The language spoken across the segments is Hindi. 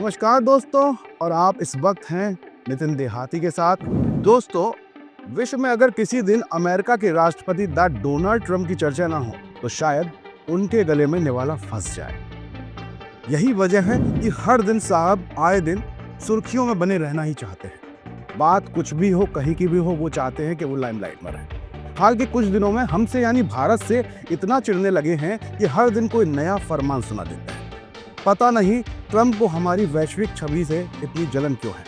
नमस्कार दोस्तों, और आप इस वक्त हैं नितिन देहाती के साथ। दोस्तों, विश्व में अगर किसी दिन अमेरिका के राष्ट्रपति द डोनाल्ड ट्रंप की चर्चा ना हो तो शायद उनके गले में निवाला फंस जाए। यही वजह है कि हर दिन साहब आए दिन सुर्खियों में बने रहना ही चाहते हैं। बात कुछ भी हो, कहीं की भी हो, वो चाहते हैं कि वो लाइमलाइट में रहें। हाल के कुछ दिनों में हमसे यानी भारत से इतना चिढ़ने लगे हैं कि हर दिन कोई नया फरमान सुना देते हैं। पता नहीं ट्रंप को हमारी वैश्विक छवि से इतनी जलन क्यों है,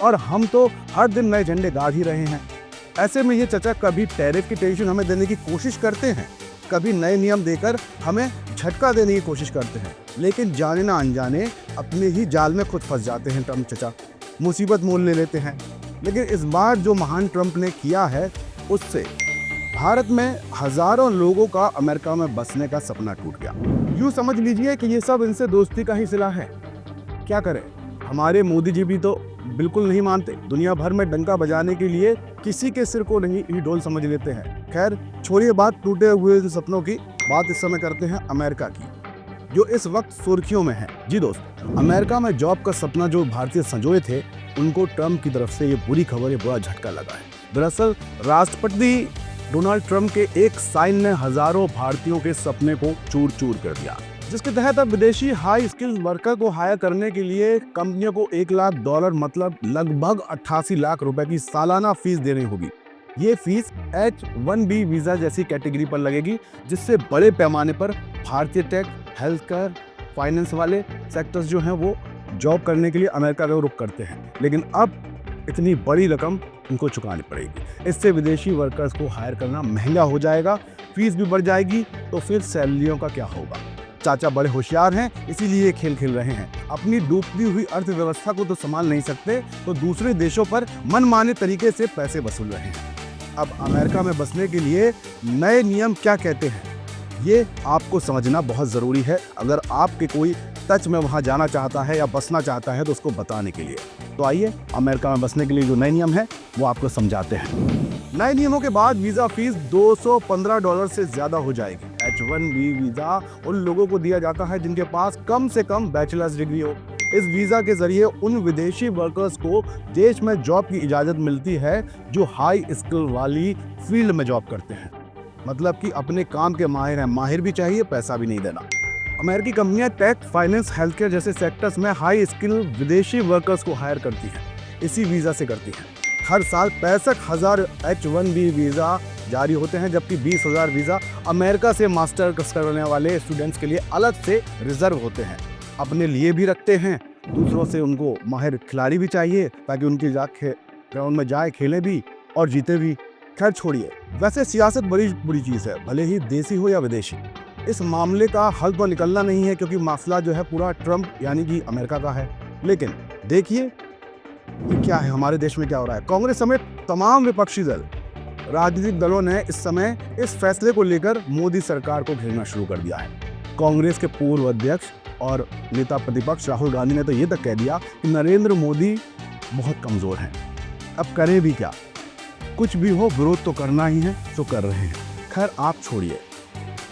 और हम तो हर दिन नए झंडे गाड़ ही रहे हैं। ऐसे में ये चचा कभी टैरिफ की टेंशन हमें देने की कोशिश करते हैं, कभी नए नियम देकर हमें झटका देने की कोशिश करते हैं, लेकिन जाने ना अनजाने अपने ही जाल में खुद फंस जाते हैं। ट्रंप चचा मुसीबत मोल ले लेते हैं। लेकिन इस बार जो महान ट्रंप ने किया है, उससे भारत में हजारों लोगों का अमेरिका में बसने का सपना टूट गया। यूं समझ लीजिए कि ये सब इनसे दोस्ती का ही सिला है। क्या करें, हमारे मोदी जी भी तो बिल्कुल नहीं मानते। दुनिया भर में डंका बजाने के लिए किसी के सिर को नहीं ढोल समझ लेते हैं। खैर छोड़िए बात टूटे हुए सपनों की, बात इस समय करते हैं अमेरिका की, जो इस वक्त सुर्खियों में है। जी दोस्त, अमेरिका में जॉब का सपना जो भारतीय संजोए थे, उनको ट्रंप की तरफ से ये बुरी खबर, ये बुरा झटका लगा है। दरअसल राष्ट्रपति डोनाल्ड ट्रंप के एक साइन ने हजारों भारतीयों के सपने को चूर चूर कर दिया, जिसके तहत अब विदेशी हाई स्किल वर्कर को हायर करने के लिए कंपनियों को $1 लाख मतलब लगभग 88 लाख रुपए की सालाना फीस देनी होगी। ये फीस H-1B वीजा जैसी कैटेगरी पर लगेगी, जिससे बड़े पैमाने पर भारतीय टेक, हेल्थ केयर, फाइनेंस वाले सेक्टर्स जो हैं वो जॉब करने के लिए अमेरिका का रुख करते हैं। लेकिन अब इतनी बड़ी रकम उनको चुकानी पड़ेगी। इससे विदेशी वर्कर्स को हायर करना महंगा हो जाएगा, फीस भी बढ़ जाएगी, तो फिर सैलरियों का क्या होगा। चाचा बड़े होशियार हैं, इसीलिए ये खेल खेल रहे हैं। अपनी डूबती हुई अर्थव्यवस्था को तो संभाल नहीं सकते, तो दूसरे देशों पर मनमाने तरीके से पैसे वसूल रहे हैं। अब अमेरिका में बसने के लिए नए नियम क्या कहते हैं, ये आपको समझना बहुत ज़रूरी है। अगर आपके कोई सच में वहाँ जाना चाहता है या बसना चाहता है तो उसको बताने के लिए। तो आइए अमेरिका में बसने के लिए जो नए नियम है वो आपको समझाते हैं। नए नियमों के बाद वीज़ा फीस $215 से ज़्यादा हो जाएगी। H-1B वीज़ा उन लोगों को दिया जाता है जिनके पास कम से कम बैचलर्स डिग्री हो। इस वीज़ा के जरिए उन विदेशी वर्कर्स को देश में जॉब की इजाज़त मिलती है जो हाई स्किल वाली फील्ड में जॉब करते हैं। मतलब कि अपने काम के माहिर हैं, माहिर भी चाहिए, पैसा भी नहीं देना। अमेरिकी कंपनियां टेक, फाइनेंस, हेल्थ केयर जैसे सेक्टर्स में हाई स्किल विदेशी वर्कर्स को हायर करती हैं, इसी वीज़ा से करती हैं। हर साल 65,000 H-1B वीज़ा जारी होते हैं, जबकि 20,000 वीज़ा अमेरिका से मास्टर्स करने वाले स्टूडेंट्स के लिए अलग से रिजर्व होते हैं। अपने लिए भी रखते हैं, दूसरों से उनको माहिर खिलाड़ी भी चाहिए ताकि उनकी ग्राउंड में जाए, खेले भी और जीते भी। खैर छोड़िए, वैसे सियासत बड़ी बुरी चीज़ है, भले ही देसी हो या विदेशी। इस मामले का हल तो निकलना नहीं है, क्योंकि मामला जो है पूरा ट्रंप यानी कि अमेरिका का है। लेकिन देखिए ये क्या है, हमारे देश में क्या हो रहा है। कांग्रेस समेत तमाम विपक्षी दल, राजनीतिक दलों ने इस समय इस फैसले को लेकर मोदी सरकार को घेरना शुरू कर दिया है। कांग्रेस के पूर्व अध्यक्ष और नेता प्रतिपक्ष राहुल गांधी ने तो ये तक कह दिया कि नरेंद्र मोदी बहुत कमज़ोर हैं। अब करें भी क्या, कुछ भी हो विरोध तो करना ही है, तो कर रहे हैं। खैर आप छोड़िए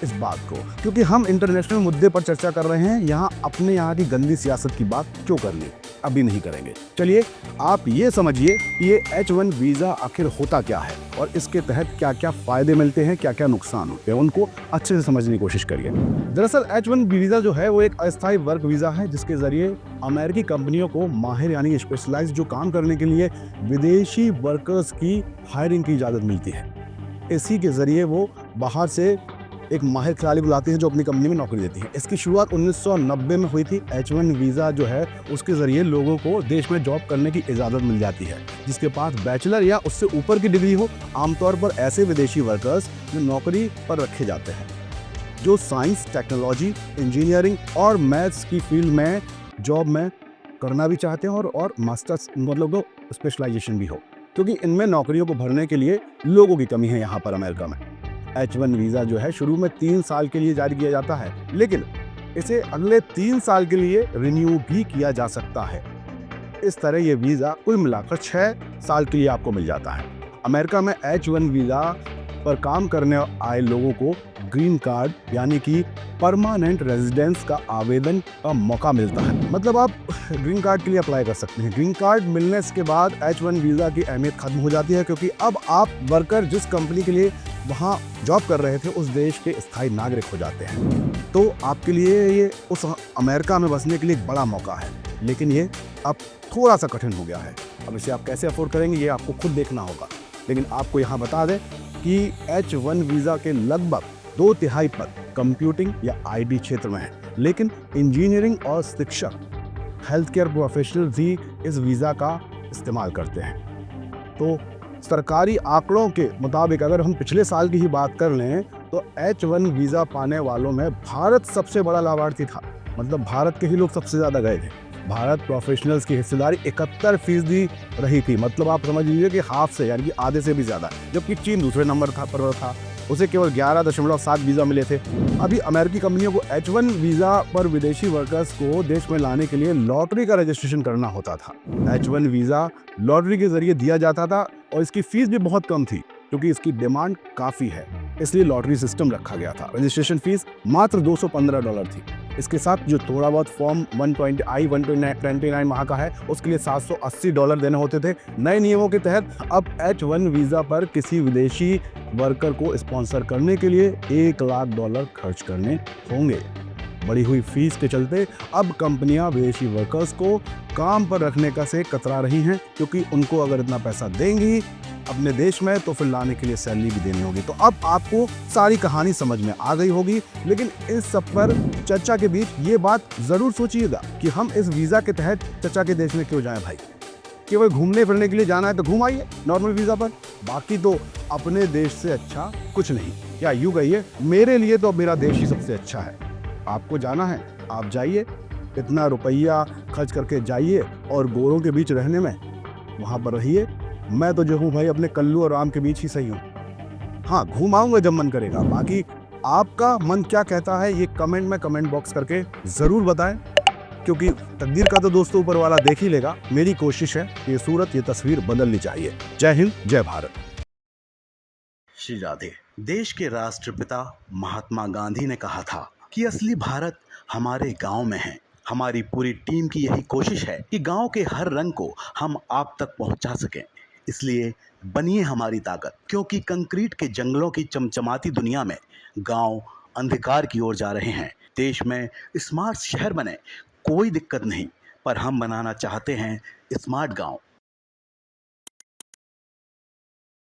इस बात को, क्योंकि हम इंटरनेशनल मुद्दे पर चर्चा कर रहे हैं। यहाँ अपने यहाँ की गंदी सियासत की बात क्यों करनी, अभी नहीं करेंगे। चलिए आप ये समझिए कि ये H-1 वीज़ा आखिर होता क्या है और इसके तहत क्या क्या फ़ायदे मिलते हैं, क्या क्या नुकसान होते हैं, उनको अच्छे से समझने की कोशिश करिए। दरअसल H-1 वीज़ा जो है वो एक अस्थायी वर्क वीज़ा है, जिसके ज़रिए अमेरिकी कंपनियों को माहिर यानी स्पेशलाइज्ड जो काम करने के लिए विदेशी वर्कर्स की हायरिंग की इजाज़त मिलती है। इसी के ज़रिए वो बाहर से एक माहिर खिलाड़ी बुलाती है जो अपनी कंपनी में नौकरी देती है। इसकी शुरुआत 1990 में हुई थी। H-1 वीज़ा जो है उसके ज़रिए लोगों को देश में जॉब करने की इजाज़त मिल जाती है, जिसके पास बैचलर या उससे ऊपर की डिग्री हो। आमतौर पर ऐसे विदेशी वर्कर्स जो नौकरी पर रखे जाते हैं जो साइंस, टेक्नोलॉजी, इंजीनियरिंग और मैथ्स की फील्ड में जॉब में करना भी चाहते हैं और मास्टर्स मतलब स्पेशलाइजेशन भी हो, क्योंकि इनमें नौकरियों को भरने के लिए लोगों की कमी है यहाँ पर अमेरिका में। H-1 वीज़ा जो है शुरू में 3 साल के लिए जारी किया जाता है, लेकिन इसे अगले 3 साल के लिए रिन्यू भी किया जा सकता है। इस तरह ये वीज़ा कुल मिलाकर 6 साल के लिए आपको मिल जाता है। अमेरिका में H-1 वीज़ा पर काम करने आए लोगों को ग्रीन कार्ड यानी कि परमानेंट रेजिडेंस का आवेदन का मौका मिलता है। मतलब आप ग्रीन कार्ड के लिए अप्लाई कर सकते हैं। ग्रीन कार्ड मिलने के बाद H1 वीज़ा की अहमियत खत्म हो जाती है, क्योंकि अब आप वर्कर जिस कंपनी के लिए वहाँ जॉब कर रहे थे उस देश के स्थायी नागरिक हो जाते हैं। तो आपके लिए ये उस अमेरिका में बसने के लिए एक बड़ा मौका है, लेकिन ये अब थोड़ा सा कठिन हो गया है। अब इसे आप कैसे अफोर्ड करेंगे ये आपको खुद देखना होगा। लेकिन आपको यहाँ बता दें कि H1 वीज़ा के लगभग 2/3 पद कंप्यूटिंग या IT क्षेत्र में है, लेकिन इंजीनियरिंग और शिक्षक, हेल्थ केयर प्रोफेशनल भी इस वीज़ा का इस्तेमाल करते हैं। तो सरकारी आंकड़ों के मुताबिक अगर हम पिछले साल की ही बात कर लें तो H1 वीज़ा पाने वालों में भारत सबसे बड़ा लाभार्थी था। मतलब भारत के ही लोग सबसे ज़्यादा गए थे। भारत प्रोफेशनल्स की हिस्सेदारी 71% रही थी। मतलब आप समझ लीजिए कि हाफ से, यानी कि आधे से भी ज़्यादा, जबकि चीन दूसरे नंबर पर था, उसे केवल 11.7 वीज़ा मिले थे। अभी अमेरिकी कंपनियों को H1 वीज़ा पर विदेशी वर्कर्स को देश में लाने के लिए लॉटरी का रजिस्ट्रेशन करना होता था। H1 वीज़ा लॉटरी के जरिए दिया जाता था और इसकी फीस भी बहुत कम थी, क्योंकि इसकी डिमांड काफ़ी है, इसलिए लॉटरी सिस्टम रखा गया था। रजिस्ट्रेशन फीस मात्र $215 थी। इसके साथ जो थोड़ा बहुत फॉर्म 129 माह का है उसके लिए $780 देने होते थे। नए नियमों के तहत अब H1 वीज़ा पर किसी विदेशी वर्कर को स्पॉन्सर करने के लिए $1 लाख खर्च करने होंगे। बढ़ी हुई फीस के चलते अब कंपनियां विदेशी वर्कर्स को काम पर रखने का से कतरा रही हैं, क्योंकि उनको अगर इतना पैसा देंगी अपने देश में तो फिर लाने के लिए सैलरी भी देनी होगी। तो अब आपको सारी कहानी समझ में आ गई होगी। लेकिन इस सब पर चर्चा के बीच ये बात ज़रूर सोचिएगा कि हम इस वीज़ा के तहत चचा के देश में क्यों जाएं भाई। केवल घूमने फिरने के लिए जाना है तो घूम आइए नॉर्मल वीज़ा पर, बाकी तो अपने देश से अच्छा कुछ नहीं। या यूँ कहिए, मेरे लिए तो मेरा देश ही सबसे अच्छा है। आपको जाना है आप जाइए, इतना रुपया खर्च करके जाइए और गोरों के बीच रहने में वहाँ पर रहिए। मैं तो जो हूँ भाई अपने कल्लू और राम के बीच ही सही हूँ। हाँ, घूम आऊँगा जब मन करेगा। बाकी आपका मन क्या कहता है ये कमेंट में कमेंट बॉक्स करके ज़रूर बताएं, क्योंकि तकदीर का तो दोस्तों ऊपर वाला देख ही लेगा। मेरी कोशिश है ये सूरत, ये तस्वीर बदलनी चाहिए। जय हिंद, जय भारत। श्री राधे। देश के राष्ट्रपिता महात्मा गांधी ने कहा था कि असली भारत हमारे गांव में है। हमारी पूरी टीम की यही कोशिश है कि गांव के हर रंग को हम आप तक पहुंचा सकें। इसलिए बनिए हमारी ताकत, क्योंकि कंक्रीट के जंगलों की चमचमाती दुनिया में गांव अंधकार की ओर जा रहे हैं। देश में स्मार्ट शहर बने, कोई दिक्कत नहीं, पर हम बनाना चाहते हैं स्मार्ट गांव।